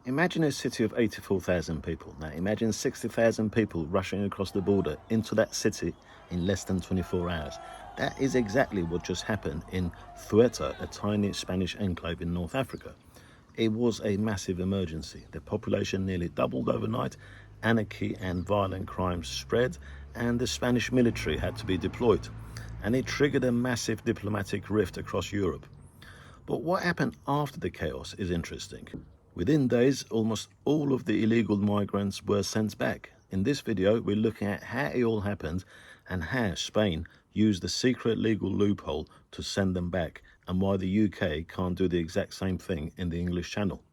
Imagine a city of 84,000 people. Now imagine 60,000 people rushing across the border into that city in less than 24 hours. That is exactly what just happened in Ceuta, a tiny Spanish enclave in North Africa. It was a massive emergency. The population nearly doubled overnight, anarchy and violent crimes spread, and the Spanish military had to be deployed. And it triggered a massive diplomatic rift across Europe. But what happened after the chaos is interesting. Within days, almost all of the illegal migrants were sent back. In this video, we're looking at how it all happened and how Spain used the secret legal loophole to send them back, and why the UK can't do the exact same thing in the English Channel.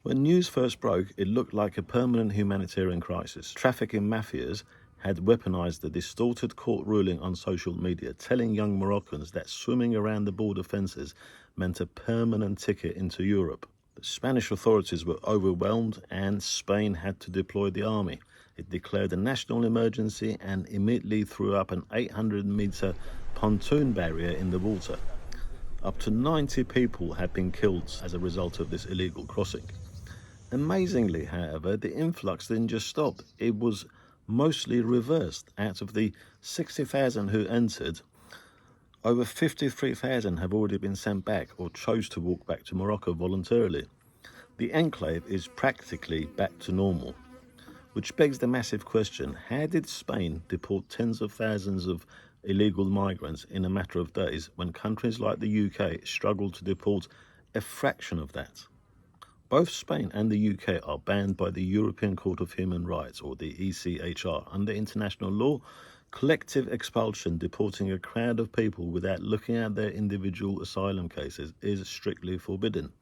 When news first broke, it looked like a permanent humanitarian crisis. Trafficking mafias had weaponized the distorted court ruling on social media, telling young Moroccans that swimming around the border fences meant a permanent ticket into Europe. The Spanish authorities were overwhelmed and Spain had to deploy the army. It declared a national emergency and immediately threw up an 800-meter pontoon barrier in the water. Up to 90 people had been killed as a result of this illegal crossing. Amazingly, however, the influx didn't just stop. It was mostly reversed. Out of the 60,000 who entered, over 53,000 have already been sent back or chose to walk back to Morocco voluntarily. The enclave is practically back to normal, which begs the massive question: how did Spain deport tens of thousands of illegal migrants in a matter of days when countries like the UK struggle to deport a fraction of that? Both Spain and the UK are banned by the European Court of Human Rights, or the ECHR. Under international law, collective expulsion, deporting a crowd of people without looking at their individual asylum cases, is strictly forbidden.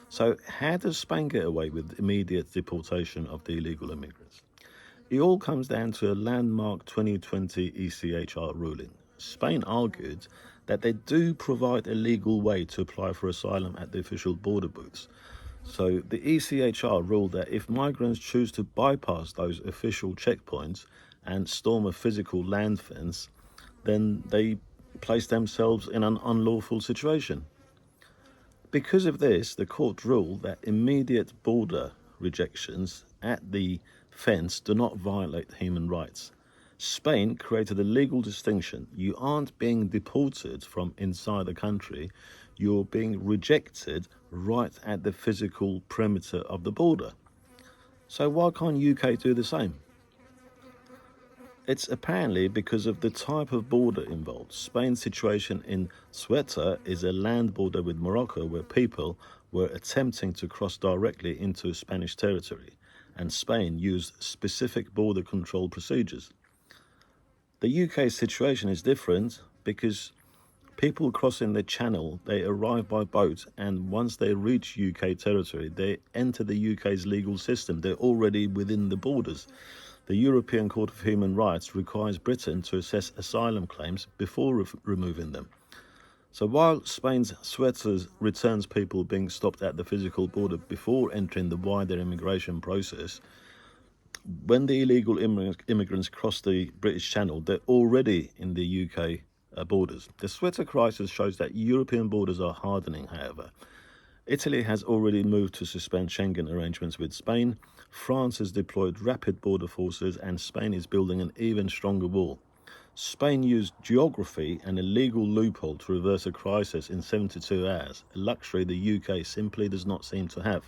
So how does Spain get away with immediate deportation of the illegal immigrants? It all comes down to a landmark 2020 ECHR ruling. Spain argued that they do provide a legal way to apply for asylum at the official border booths. So the ECHR ruled that if migrants choose to bypass those official checkpoints and storm a physical land fence, then they place themselves in an unlawful situation. Because of this, the court ruled that immediate border rejections at the fence do not violate human rights. Spain created a legal distinction. You aren't being deported from inside the country, you're being rejected right at the physical perimeter of the border. So why can't UK do the same? It's apparently because of the type of border involved. Spain's situation in Ceuta is a land border with Morocco, where people were attempting to cross directly into Spanish territory, and Spain used specific border control procedures. The UK situation is different because people crossing the channel, they arrive by boat, and once they reach UK territory, they enter the UK's legal system. They're already within the borders. The European Court of Human Rights requires Britain to assess asylum claims before removing them. So while Spain's Ceuta returns people being stopped at the physical border before entering the wider immigration process, when the illegal immigrants cross the British Channel, they're already in the UK borders. The Ceuta crisis shows that European borders are hardening, however. Italy has already moved to suspend Schengen arrangements with Spain. France has deployed rapid border forces, and Spain is building an even stronger wall. Spain used geography and a legal loophole to reverse a crisis in 72 hours, a luxury the UK simply does not seem to have.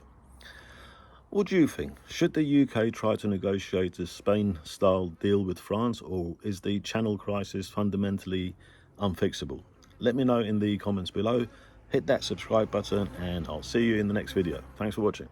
What do you think? Should the UK try to negotiate a Spain-style deal with France, or is the Channel crisis fundamentally unfixable? Let me know in the comments below. Hit that subscribe button and I'll see you in the next video. Thanks for watching.